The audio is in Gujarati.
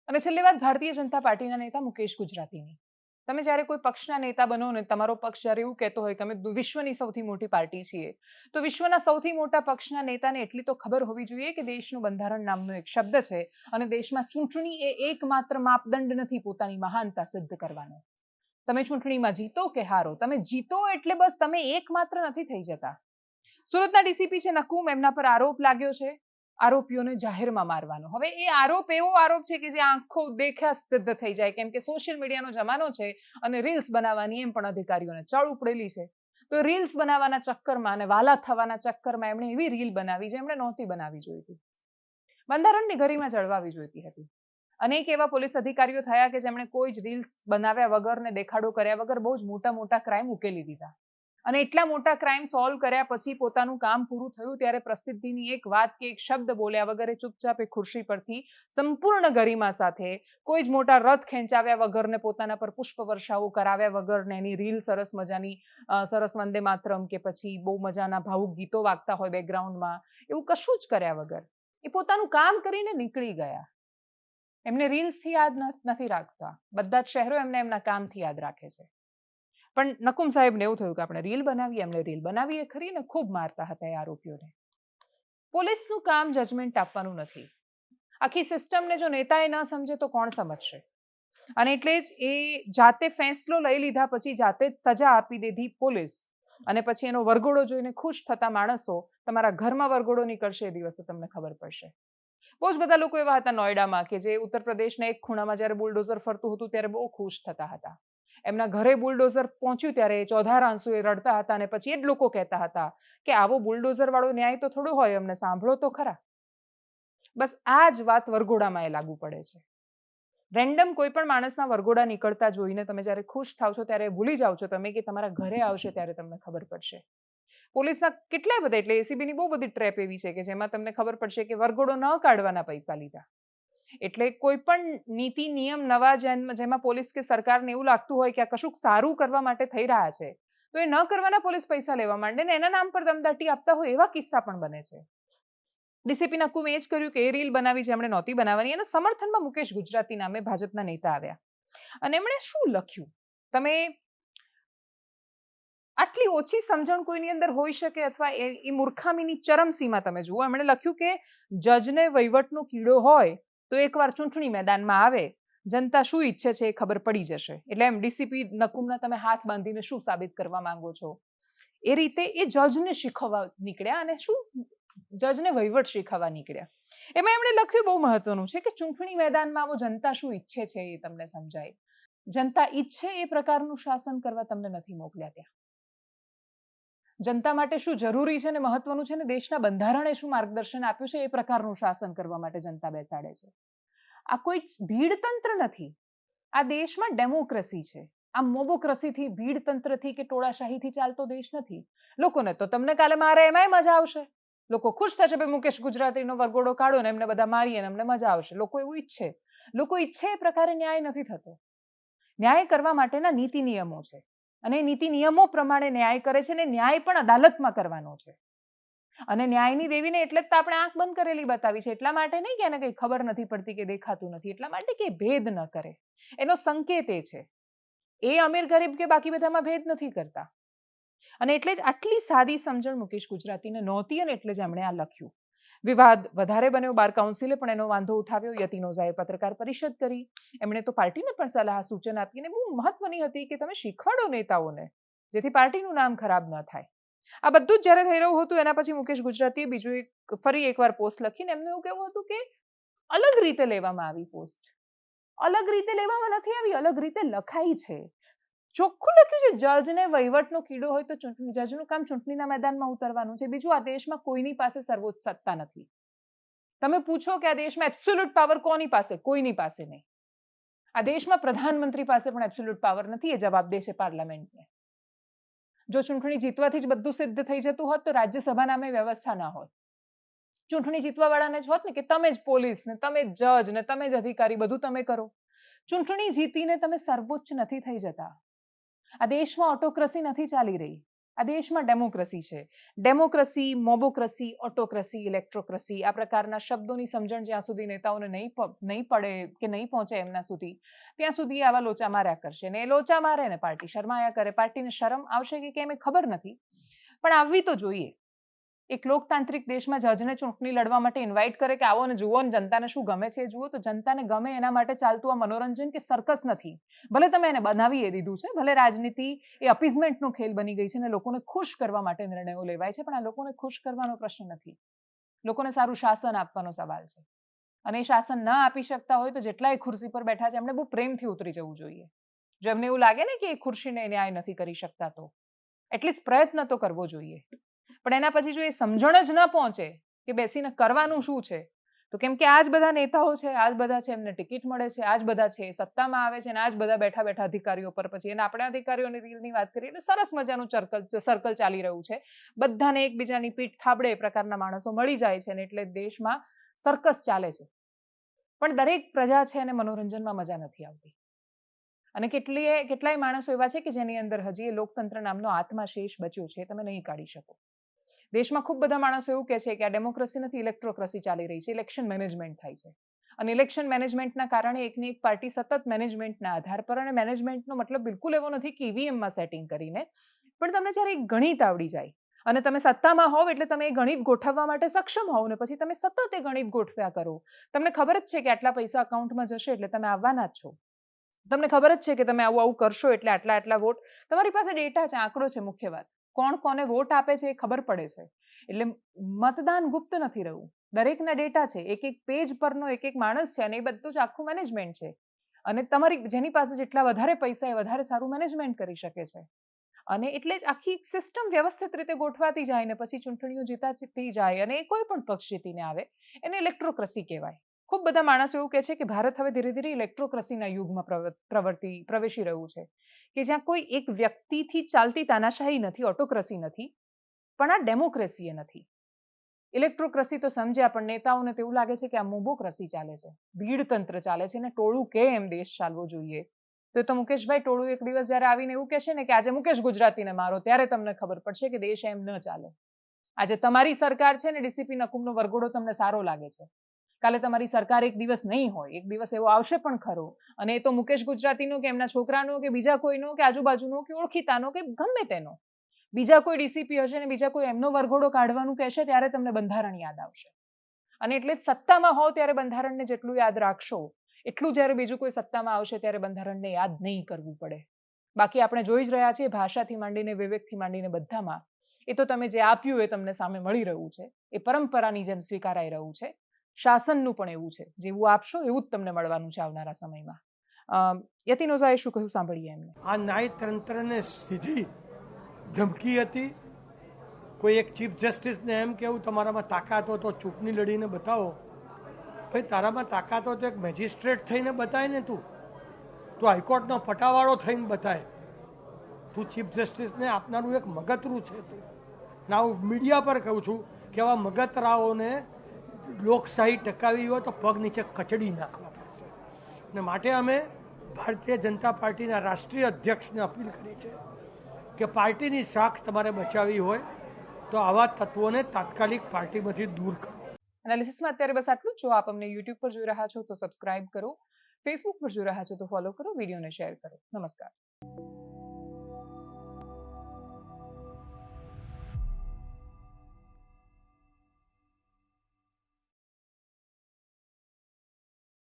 અને છેલ્લી વાત ભારતીય જનતા પાર્ટીના નેતા મુકેશ ગુજરાતીની. તમે જ્યારે કોઈ પક્ષના નેતા બનો ને તમારો પક્ષ જ્યારે એવું કહેતો હોય કે અમે વિશ્વની સૌથી મોટી પાર્ટી છીએ, તો વિશ્વના સૌથી મોટા પક્ષના નેતાને એટલી તો ખબર હોવી જોઈએ કે દેશનું બંધારણ નામનો એક શબ્દ છે અને દેશમાં ચૂંટણી એ એકમાત્ર માપદંડ નથી પોતાની મહાનતા સિદ્ધ કરવાનો. તમે ચૂંટણીમાં જીતો કે હારો, તમે જીતો એટલે બસ તમે એકમાત્ર નથી થઈ જતા. સુરતના ડીસીપી છે નકુમ, એમના પર આરોપ લાગ્યો છે આરોપીઓને જાહેરમાં મારવાનો. હવે એ આરોપ એવો આરોપ છે કે જે આંખો દેખ્યા સિદ્ધ થઈ જાય, કેમ કે સોશિયલ મીડિયાનો જમાનો છે અને રીલ્સ બનાવવાની એમ પણ અધિકારીઓને ચળ ઉપડેલી છે. તો રીલ્સ બનાવવાના ચક્કરમાં અને વાલા થવાના ચક્કરમાં એમણે એવી રીલ બનાવી જે એમણે નહોતી બનાવી જોઈતી. બંધારણની ગરિમા જળવાવી જોઈતી હતી. અનેક એવા પોલીસ અધિકારીઓ થયા કે જેમણે કોઈ જ રીલ્સ બનાવ્યા વગર ને દેખાડો કર્યા વગર બહુ જ મોટા મોટા ક્રાઇમ ઉકેલી દીધા. અને એટલા મોટા ક્રાઇમ સોલ્વ કર્યા પછી પોતાનું કામ પૂરું થયું ત્યારે પ્રસિદ્ધિની એક વાત કે એક શબ્દ બોલ્યા વગર ચૂપચાપ એ ખુરશી પરથી સંપૂર્ણ ગરિમા સાથે કોઈ જ મોટા રથ ખેંચાવ્યા વગર ને પોતાના પર પુષ્પ વર્ષાઓ કરાવ્યા વગર ને એની રીલ સરસ મજાની સરસ વંદે માતરમ કે પછી બહુ મજાના ભાવુક ગીતો વાગતા હોય બેકગ્રાઉન્ડમાં, એવું કશું જ કર્યા વગર એ પોતાનું કામ કરીને નીકળી ગયા. એમને રીલ્સથી યાદ નથી રાખતા, બધા જ શહેરો એમને એમના કામથી યાદ રાખે છે. પણ નકુમ સાહેબને એવું થયું કે આપણે રીલ બનાવીએ, એમને રીલ બનાવીએ ખરી ને ખૂબ મારતા હતા એ આરોપીઓને. પોલીસનું કામ જજમેન્ટ આપવાનું નથી. આખી સિસ્ટમને જો નેતાએ ન સમજે તો કોણ સમજશે? અને એટલે જ એ જાતે ફેંસલો લઈ લીધા પછી જાતે જ સજા આપી દીધી પોલીસ, અને પછી એનો વરઘોડો જોઈને ખુશ થતા માણસો તમારા ઘરમાં વરઘોડો નીકળશે એ દિવસે તમને ખબર પડશે. બહુ જ બધા લોકો એવા હતા નોઈડામાં કે જે ઉત્તર પ્રદેશના એક ખૂણામાં જ્યારે બુલડોઝર ફરતું હતું ત્યારે બહુ ખુશ થતા હતા. એમના ઘરે બુલડોઝર પહોંચ્યું ત્યારે ચોધાર આંસુએ રડતા હતા અને પછી એ જ લોકો કહેતા હતા કે આવો બુલડોઝર વાળો ન્યાય તો થોડો હોય, અમને સાંભળો તો ખરા. બસ આ જ વાત વરઘોડામાં એ લાગુ પડે છે. રેન્ડમ કોઈ પણ માણસના વરઘોડા નીકળતા જોઈને તમે જ્યારે ખુશ થાવ છો ત્યારે ભૂલી જાઓ છો તમે કે તમારા ઘરે આવશે ત્યારે તમને ખબર પડશે. પોલીસના કેટલાય બધા, એટલે એસીબીની બહુ બધી ટ્રેપ એવી છે કે જેમાં તમને ખબર પડશે કે વરઘોડો ન કાઢવાના પૈસા લીધા. એટલે કોઈ પણ નીતિ નિયમ નવા જેમાં પોલીસ કે સરકારને એવું લાગતું હોય કે આ કશુંક સારું કરવા માટે થઈ રહ્યા છે તો એ ન કરવાના પોલીસ પૈસા લેવા માંડે ને એના નામ પર દમદાટી આપતા હોય એવા કિસ્સા પણ બને છે. ડીસીપી નકુમે એ જ કર્યું કે એ રીલ બનાવી છે એમણે નહોતી બનાવવાની. એના સમર્થનમાં મુકેશ ગુજરાતી નામે ભાજપના નેતા આવ્યા અને એમણે શું લખ્યું, તમે આટલી ઓછી સમજણ કોઈની અંદર હોઈ શકે અથવા એ મૂર્ખામીની ચરમસીમા તમે જુઓ. એમણે લખ્યું કે જજને વહીવટનો કીડો હોય તો એકવાર ચૂંટણી મેદાનમાં આવે, જનતા શું ઈચ્છે છે એ ખબર પડી જશે. એટલે એમ ડીસીપી નકુમના તમે હાથ બાંધીને શું સાબિત કરવા માંગો છો? એ રીતે એ જજને શીખવવા નીકળ્યા અને શું જજને વહીવટ શીખવવા નીકળ્યા. એમાં એમણે લખ્યું બહુ મહત્વનું છે કે ચૂંટણી મેદાનમાં આવો જનતા શું ઈચ્છે છે એ તમને સમજાય. જનતા ઈચ્છે એ પ્રકારનું શાસન કરવા તમને નથી મોકલ્યા ત્યાં. જનતા માટે શું જરૂરી છે ને મહત્વનું છે ને દેશના બંધારણે શું માર્ગદર્શન આપ્યું છે એ પ્રકારનું શાસન કરવા માટે જનતા બેસાડે છે. આ કોઈ ભીડતંત્ર નથી. આ દેશમાં ડેમોક્રેસી છે. આ મોબોક્રેસીથી, ભીડતંત્રથી કે ટોળાશાહીથી ચાલતો દેશ નથી. લોકોને તો તમને કાલે મારે એમાંય મજા આવશે. લોકો ખુશ થશે ભાઈ મુકેશ ગુજરાતીનો વરઘોડો કાઢો ને એમને બધા મારીએ ને એમને મજા આવશે. લોકો એવું ઈચ્છે. લોકો ઈચ્છે એ પ્રકારે ન્યાય નથી થતો. ન્યાય કરવા માટેના નીતિ નિયમો છે અને નીતિ નિયમો પ્રમાણે ન્યાય કરે છે ને ન્યાય પણ અદાલતમાં કરવાનો છે. અને ન્યાયની દેવીને એટલે જ આપણે આંખ બંધ કરેલી બતાવી છે. એટલા માટે નહીં કે એને કંઈ ખબર નથી પડતી કે દેખાતું નથી, એટલા માટે કે ભેદ ન કરે. એનો સંકેત એ છે. એ અમીર ગરીબ કે બાકી બધામાં ભેદ નથી કરતા. અને એટલે જ આટલી સાદી સમજણ મુકેશ ગુજરાતીને નહોતી અને એટલે જ એમણે આ લખ્યું. વિવાદ વધારે બન્યો. બાર કાઉન્સિલે પણ એનો વાંધો ઉઠાવ્યો. યતિનોઝાએ પત્રકાર પરિષદ કરી. એમણે તો પાર્ટીને પણ સલાહ સૂચન આપીને બહુ મહત્વની હતી કે તમે શીખવાડો નેતાઓને જેથી પાર્ટીનું નામ ખરાબ ન થાય. આ બધું જ જ્યારે થઈ રહ્યું હતું એના પછી મુકેશ ગુજરાતીએ બીજું ફરી એકવાર પોસ્ટ લખીને એમને એવું કહેવું હતું કે અલગ રીતે લેવામાં આવી પોસ્ટ. અલગ રીતે લેવામાં નથી આવી, અલગ રીતે લખાઈ છે. ચોખ્ખું લખ્યું છે જજને વહીવટનો કીડો હોય તો જજનું કામ ચૂંટણીના મેદાનમાં ઉતરવાનું છે. બીજું, આ દેશમાં કોઈની પાસે સર્વોચ્ચ સત્તા નથી. તમે પૂછો કે આ દેશમાં એબ્સોલ્યુટ પાવર કોની પાસે? કોઈની પાસે નહીં. આ દેશમાં પ્રધાનમંત્રી પાસે પણ એબ્સોલ્યુટ પાવર નથી. એ જવાબ દેશે પાર્લામેન્ટને. જો ચૂંટણી જીતવાથી જ બધું સિદ્ધ થઈ જતું હોત તો રાજ્યસભા નામે વ્યવસ્થા ના હોત. ચૂંટણી જીતવા વાળાને જ હોત ને કે તમે જ પોલીસ ને તમે જ જજ ને તમે જ અધિકારી, બધું તમે કરો. ચૂંટણી જીતીને તમે સર્વોચ્ચ નથી થઈ જતા. આ દેશમાં ઓટોક્રેસી નથી ચાલી રહી. આ દેશમાં ડેમોક્રેસી છે. ડેમોક્રેસી, મોબોક્રેસી, ઓટોક્રેસી, ઇલેક્ટ્રોક્રેસી આ પ્રકારના શબ્દોની સમજણ જ્યાં સુધી નેતાઓને નહીં પડે કે નહીં પહોંચે એમના સુધી, ત્યાં સુધી આવા લોચા માર્યા કરશે. ને એ લોચા મારે ને પાર્ટી શરમાયા કરે. પાર્ટીને શરમ આવશે કે કેમ એ ખબર નથી, પણ આવવી તો જોઈએ. એક લોકતાંત્રિક દેશમાં જજને ચૂંટણી લડવા માટે ઇન્વાઇટ કરે કે આવો ને જુઓ ને જનતાને શું ગમે છે એ જુઓ, તો જનતાને ગમે એના માટે ચાલતું આ મનોરંજન કે સર્કસ નથી. ભલે તમે એને બનાવી એ દીધું છે, ભલે રાજનીતિ એ અપીઝમેન્ટનો ખેલ બની ગઈ છે ને લોકોને ખુશ કરવા માટે નિર્ણયો લેવાય છે, પણ આ લોકોને ખુશ કરવાનો પ્રશ્ન નથી. લોકોને સારું શાસન આપવાનો સવાલ છે. અને એ શાસન ન આપી શકતા હોય તો જેટલા એ ખુરશી પર બેઠા છે એમને બહુ પ્રેમથી ઉતરી જવું જોઈએ. જો એમને એવું લાગે ને કે એ ખુરશીને ન્યાય નથી કરી શકતા તો એટલીસ્ટ પ્રયત્ન તો કરવો જોઈએ. પણ એના પછી જો એ સમજણ જ ન પહોંચે કે બેસીને કરવાનું શું છે, તો કેમ કે આ જ બધા નેતાઓ છે, આ જ બધા છે, એમને ટિકિટ મળે છે, આ જ બધા છે સત્તામાં આવે છે, અને આ જ બધા બેઠા બેઠા અધિકારીઓ પર પછી એને આપણે અધિકારીઓની રીલની વાત કરીએ એટલે સરસ મજાનું સર્કલ ચાલી રહ્યું છે. બધાને એકબીજાની પીઠ થાબડે એ પ્રકારના માણસો મળી જાય છે ને એટલે દેશમાં સર્કસ ચાલે છે. પણ દરેક પ્રજા છે એને મનોરંજનમાં મજા નથી આવતી. અને કેટલાય માણસો એવા છે કે જેની અંદર હજી એ લોકતંત્ર નામનો આત્મા શેષ બચ્યો છે, તમે નહીં કાઢી શકો. દેશમાં ખૂબ બધા માણસો એવું કહે છે કે આ ડેમોક્રેસી નથી, ઇલેક્ટ્રોક્રેસી ચાલી રહી છે, ઇલેક્શન મેનેજમેન્ટ થાય છે. અને ઇલેક્શન મેનેજમેન્ટના કારણે એકની એક પાર્ટી સતત મેનેજમેન્ટના આધાર પર, અને મેનેજમેન્ટનો મતલબ બિલકુલ એવો નથી કે ઈવીએમમાં સેટિંગ કરીને, પણ તમને જ્યારે એક ગણિત આવડી જાય અને તમે સત્તામાં હોવ એટલે તમે એ ગણિત ગોઠવવા માટે સક્ષમ હોવ ને પછી તમે સતત એ ગણિત ગોઠવ્યા કરો. તમને ખબર જ છે કે આટલા પૈસા અકાઉન્ટમાં જશે એટલે તમે આવવાના જ છો. તમને ખબર જ છે કે તમે આવું કરશો એટલે આટલા વોટ. તમારી પાસે ડેટા છે, આંકડો છે. મુખ્ય વાત કોણ કોને વોટ આપે છે એ ખબર પડે છે. એટલે મતદાન ગુપ્ત નથી રહ્યું. દરેકના ડેટા છે, એક એક પેજ પરનો એક એક માણસ છે, અને એ બધું જ આખું મેનેજમેન્ટ છે. અને તમારી જેની પાસે જેટલા વધારે પૈસા એ વધારે સારું મેનેજમેન્ટ કરી શકે છે. અને એટલે જ આખી સિસ્ટમ વ્યવસ્થિત રીતે ગોઠવાતી જાય ને પછી ચૂંટણીઓ જીતાતી જાય અને કોઈ પણ પક્ષ જીતીને આવે એને ઇલેક્ટ્રોક્રેસી કહેવાય. ખૂબ બધા માણસો એવું કહે છે કે ભારત હવે ધીરે ધીરે ઇલેક્ટ્રોક્રેસીના યુગમાં પ્રવેશી રહ્યું છે, કે જ્યાં કોઈ એક વ્યક્તિથી ચાલતી તાનાશાહી નથી, ઓટોક્રેસી નથી, પણ આ ડેમોક્રેસી નથી. ઇલેક્ટ્રોક્રેસી તો સમજ્યા, પણ નેતાઓને તેવું લાગે છે કે આ મોબોક્રેસી ચાલે છે, ભીડતંત્ર ચાલે છે, ને ટોળું કે એમ દેશ ચાલવો જોઈએ. તો મુકેશભાઈ ટોળું એક દિવસ જ્યારે આવીને એવું કહેશે ને કે આજે મુકેશ ગુજરાતીને મારો, ત્યારે તમને ખબર પડશે કે દેશ એમ ન ચાલે. આજે તમારી સરકાર છે ને ડીસીપી નકુમનો વરઘોડો તમને સારો લાગે છે. કાલે તમારી સરકાર એક દિવસ નહીં હોય, એક દિવસ એવો આવશે પણ ખરો, અને એ તો મુકેશ ગુજરાતીનો કે એમના છોકરાનો કે બીજા કોઈનો કે આજુબાજુનો કે ઓળખીતાનો કે ગમે તેનો બીજા કોઈ ડીસીપી હશે ને બીજા કોઈ એમનો વરઘોડો કાઢવાનું કહેશે ત્યારે તમને બંધારણ યાદ આવશે. અને એટલે જ સત્તામાં હો ત્યારે બંધારણને જેટલું યાદ રાખશો એટલું જ્યારે બીજું કોઈ સત્તામાં આવશે ત્યારે બંધારણને યાદ નહીં કરવું પડે. બાકી આપણે જોઈ જ રહ્યા છીએ ભાષાથી માંડીને વિવેકથી માંડીને બધામાં એ તો તમે જે આપ્યું એ તમને સામે મળી રહ્યું છે, એ પરંપરાની જેમ સ્વીકારાઈ રહ્યું છે. શાસનનું પણ એવું છે, જેવું આપશો એવું જ તમને મળવાનું છે આવનારા સમયમાં. યતિન ઓઝાએ શું કહ્યું સાંભળીએ એમને. આ ન્યાયતંત્રને સીધી ધમકી હતી. કોઈ એક ચીફ જસ્ટિસને એમ કેવું તમારામાં તાકાત હોય તો ચૂંટણી લડીને બતાવો. ભાઈ તારામાં તાકાત હોય તો એક મેજિસ્ટ્રેટ થઈને બતાય ને, તું હાઈકોર્ટનો પટાવાળો થઈને બતાય. તું ચીફ જસ્ટિસને આપનારું એક મગતરું છે. તું ના, હું મીડિયા પર કહું છું કે આવા મગતરાઓને લોકશાહી ટકાવી હોય તો પગ નીચે કચડી નાખવા પડશે. ને માટે અમે ભારતીય જનતા પાર્ટીના રાષ્ટ્રીય અધ્યક્ષને અપીલ કરી છે કે પાર્ટીની શાખ તમારે બચાવવી હોય તો આવા તત્વોને તાત્કાલિક પાર્ટીમાંથી દૂર કરો. એનાલિસિસમાં અત્યારે બસ આટલું. જો આપ અમને યુટ્યુબ પર જોઈ રહ્યા છો તો સબસ્ક્રાઇબ કરો, ફેસબુક પર જોઈ રહ્યા છો તો ફોલો કરો, વિડીયોને શેર કરો. નમસ્કાર.